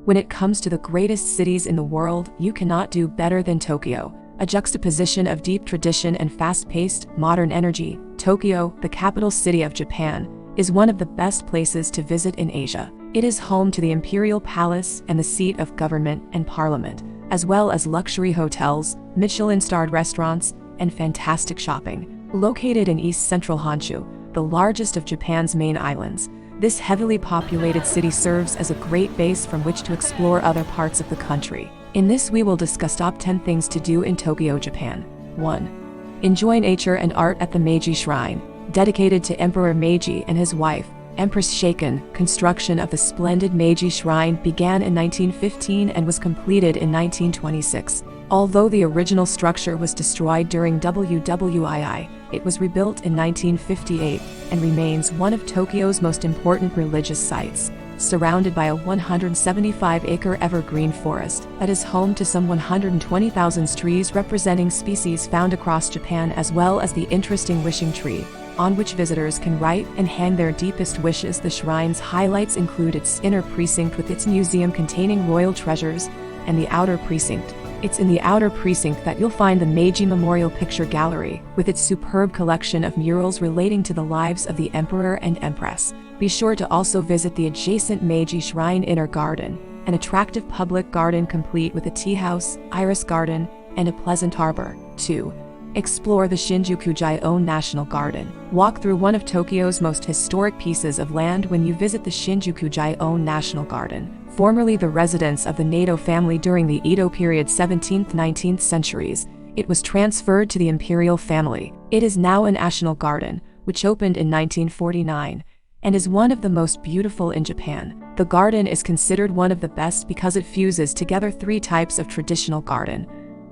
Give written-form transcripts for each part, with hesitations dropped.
When it comes to the greatest cities in the world, you cannot do better than Tokyo. A juxtaposition of deep tradition and fast-paced, modern energy, Tokyo, the capital city of Japan, is one of the best places to visit in Asia. It is home to the Imperial Palace and the seat of government and parliament, as well as luxury hotels, Michelin-starred restaurants, and fantastic shopping. Located in east-central Honshu, the largest of Japan's main islands, this heavily populated city serves as a great base from which to explore other parts of the country. In this we will discuss top 10 things to do in Tokyo, Japan. 1. Enjoy nature and art at the Meiji Shrine. Dedicated to Emperor Meiji and his wife, Empress Shaken, construction of the splendid Meiji Shrine began in 1915 and was completed in 1926. Although the original structure was destroyed during WWII, it was rebuilt in 1958 and remains one of Tokyo's most important religious sites. Surrounded by a 175-acre evergreen forest that is home to some 120,000 trees representing species found across Japan, as well as the interesting wishing tree, on which visitors can write and hang their deepest wishes. The shrine's highlights include its inner precinct with its museum containing royal treasures, and the outer precinct. It's in the outer precinct that you'll find the Meiji Memorial Picture Gallery, with its superb collection of murals relating to the lives of the emperor and empress. Be sure to also visit the adjacent Meiji Shrine Inner Garden, an attractive public garden complete with a tea house, iris garden, and a pleasant harbor. 2. Explore the Shinjuku-ji-on National Garden. Walk through one of Tokyo's most historic pieces of land when you visit the Shinjuku-ji-on National Garden. Formerly the residence of the Nato family during the Edo period 17th–19th centuries, it was transferred to the imperial family. It is now a national garden, which opened in 1949, and is one of the most beautiful in Japan. The garden is considered one of the best because it fuses together three types of traditional garden: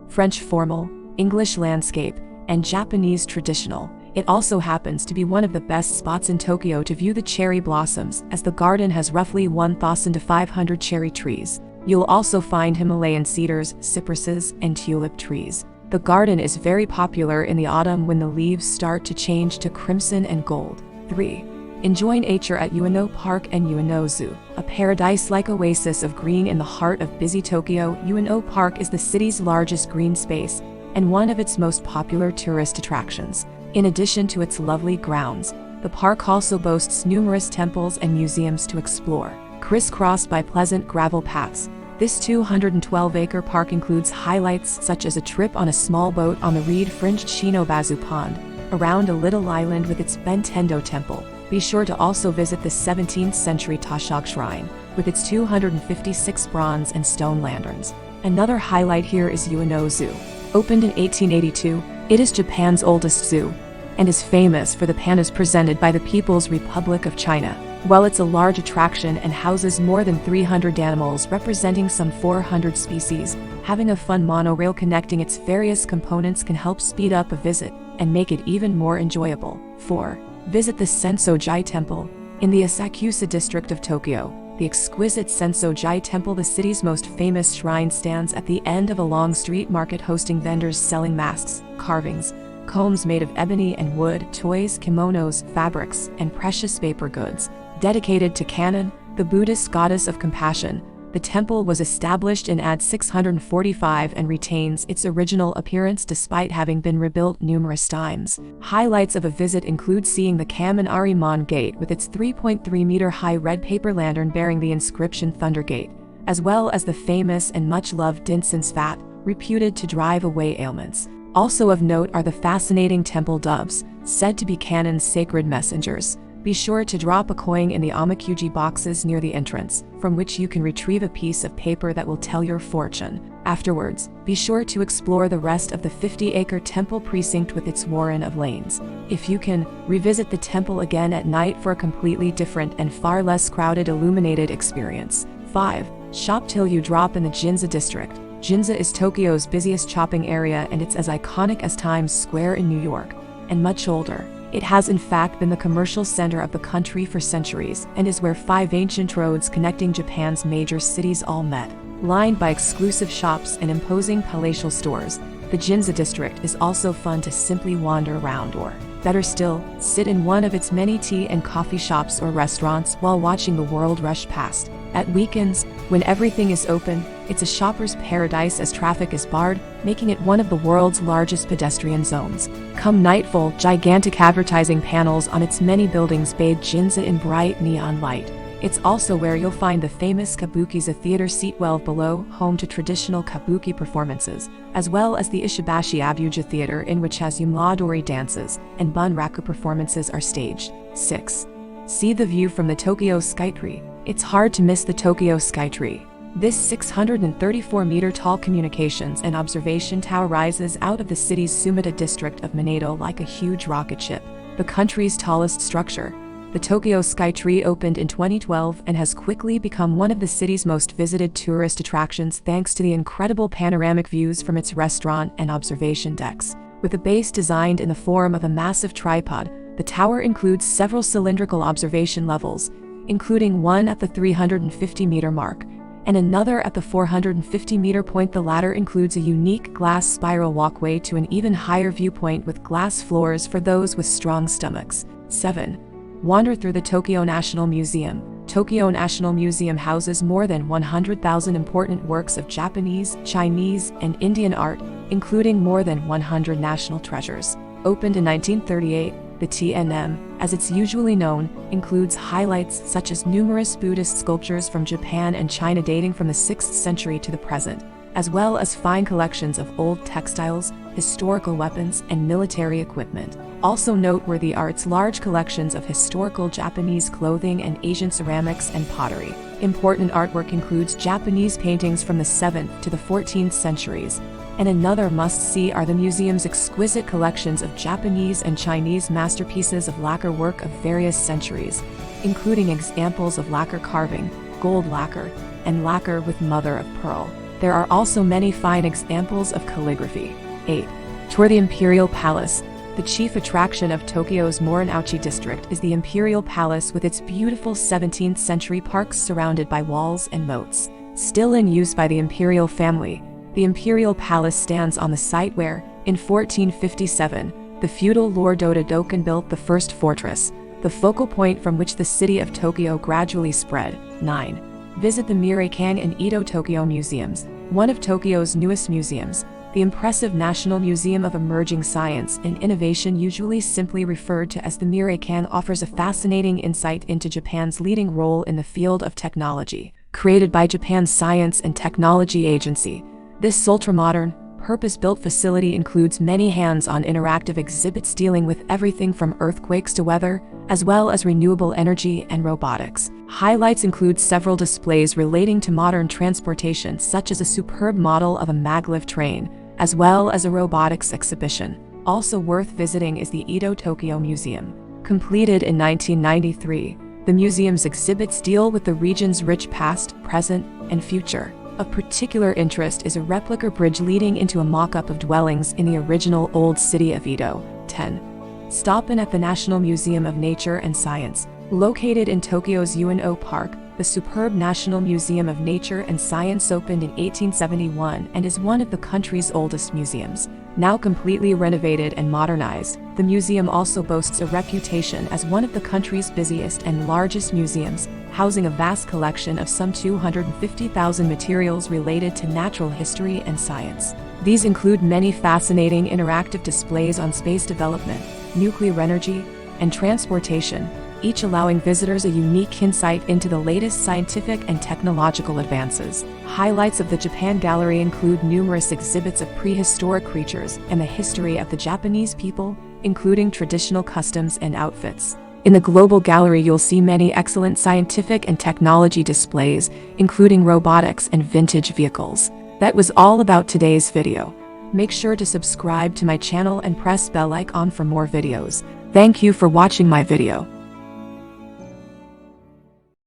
French formal, English landscape, and Japanese traditional. It also happens to be one of the best spots in Tokyo to view the cherry blossoms, as the garden has roughly 1,500 cherry trees. You'll also find Himalayan cedars, cypresses, and tulip trees. The garden is very popular in the autumn when the leaves start to change to crimson and gold. 3. Enjoy nature at Ueno Park and Ueno Zoo. A paradise-like oasis of green in the heart of busy Tokyo, Ueno Park is the city's largest green space and one of its most popular tourist attractions. In addition to its lovely grounds, the park also boasts numerous temples and museums to explore. Crisscrossed by pleasant gravel paths, this 212-acre park includes highlights such as a trip on a small boat on the reed-fringed Shinobazu Pond, around a little island with its Bentendo Temple. Be sure to also visit the 17th-century Tashog Shrine, with its 256 bronze and stone lanterns. Another highlight here is Ueno Zoo. Opened in 1882, it is Japan's oldest zoo, and is famous for the pandas presented by the People's Republic of China. While it's a large attraction and houses more than 300 animals representing some 400 species, having a fun monorail connecting its various components can help speed up a visit and make it even more enjoyable. 4. Visit the Sensoji Temple. In the Asakusa district of Tokyo, the exquisite Sensoji Temple, the city's most famous shrine, stands at the end of a long street market hosting vendors selling masks, carvings, combs made of ebony and wood, toys, kimonos, fabrics, and precious paper goods. Dedicated to Kannon, the Buddhist goddess of compassion, the temple was established in AD 645 and retains its original appearance despite having been rebuilt numerous times. Highlights of a visit include seeing the Kaminari-mon Gate with its 3.3-meter-high red paper lantern bearing the inscription Thunder Gate, as well as the famous and much-loved Dinsen's Fat, reputed to drive away ailments. Also of note are the fascinating temple doves, said to be Kannon's sacred messengers. Be sure to drop a coin in the omakuji boxes near the entrance, from which you can retrieve a piece of paper that will tell your fortune. Afterwards, be sure to explore the rest of the 50-acre temple precinct with its warren of lanes. If you can, revisit the temple again at night for a completely different and far less crowded illuminated experience. 5. Shop till you drop in the Ginza district. Ginza is Tokyo's busiest shopping area, and it's as iconic as Times Square in New York, and much older. It has in fact been the commercial center of the country for centuries, and is where 5 ancient roads connecting Japan's major cities all met. Lined by exclusive shops and imposing palatial stores, the Ginza district is also fun to simply wander around, or, better still, sit in one of its many tea and coffee shops or restaurants while watching the world rush past. At weekends, when everything is open, it's a shopper's paradise as traffic is barred, making it one of the world's largest pedestrian zones. Come nightfall, gigantic advertising panels on its many buildings bathe Ginza in bright neon light. It's also where you'll find the famous Kabukiza theater seat 12 below, home to traditional kabuki performances, as well as the Ishibashi Abuja Theater, in which Hazumadori dances and bunraku performances are staged. 6. See the view from the Tōkyō Skytree. It's hard to miss the Tōkyō Skytree. This 634-meter tall communications and observation tower rises out of the city's Sumida district of Minato like a huge rocket ship, the country's tallest structure. The Tōkyō Skytree opened in 2012 and has quickly become one of the city's most visited tourist attractions thanks to the incredible panoramic views from its restaurant and observation decks. With a base designed in the form of a massive tripod, the tower includes several cylindrical observation levels, including one at the 350-meter mark, and another at the 450-meter point. The latter includes a unique glass spiral walkway to an even higher viewpoint with glass floors for those with strong stomachs. 7. Wander through the Tōkyō National Museum. Tōkyō National Museum houses more than 100,000 important works of Japanese, Chinese, and Indian art, including more than 100 national treasures. Opened in 1938, the TNM, as it's usually known, includes highlights such as numerous Buddhist sculptures from Japan and China dating from the 6th century to the present, as well as fine collections of old textiles, historical weapons, and military equipment. Also noteworthy are its large collections of historical Japanese clothing and Asian ceramics and pottery. Important artwork includes Japanese paintings from the 7th to the 14th centuries, and another must-see are the museum's exquisite collections of Japanese and Chinese masterpieces of lacquer work of various centuries, including examples of lacquer carving, gold lacquer, and lacquer with mother-of-pearl. There are also many fine examples of calligraphy. 8. Tour the Imperial Palace. The chief attraction of Tokyo's Morinouchi district is the Imperial Palace with its beautiful 17th-century parks surrounded by walls and moats. Still in use by the imperial family, the Imperial Palace stands on the site where, in 1457, the feudal Lord Dodokan built the first fortress, the focal point from which the city of Tokyo gradually spread. 9. Visit the Mireikang and Edo Tokyo Museums, one of Tokyo's newest museums. The impressive National Museum of Emerging Science and Innovation, usually simply referred to as the Mireikang, offers a fascinating insight into Japan's leading role in the field of technology. Created by Japan's Science and Technology Agency, this ultra-modern, purpose-built facility includes many hands-on interactive exhibits dealing with everything from earthquakes to weather, as well as renewable energy and robotics. Highlights include several displays relating to modern transportation, such as a superb model of a maglev train, as well as a robotics exhibition. Also worth visiting is the Edo Tokyo Museum. Completed in 1993, the museum's exhibits deal with the region's rich past, present, and future. Of particular interest is a replica bridge leading into a mock-up of dwellings in the original old city of Edo. 10. Stop in at the National Museum of Nature and Science. Located in Tokyo's Ueno Park, the superb National Museum of Nature and Science opened in 1871 and is one of the country's oldest museums. Now completely renovated and modernized, the museum also boasts a reputation as one of the country's busiest and largest museums, housing a vast collection of some 250,000 materials related to natural history and science. These include many fascinating interactive displays on space development, nuclear energy, and transportation, each allowing visitors a unique insight into the latest scientific and technological advances. Highlights of the Japan Gallery include numerous exhibits of prehistoric creatures and the history of the Japanese people, including traditional customs and outfits. In the Global Gallery, you'll see many excellent scientific and technology displays, including robotics and vintage vehicles. That was all about today's video. Make sure to subscribe to my channel and press bell icon for more videos. Thank you for watching my video.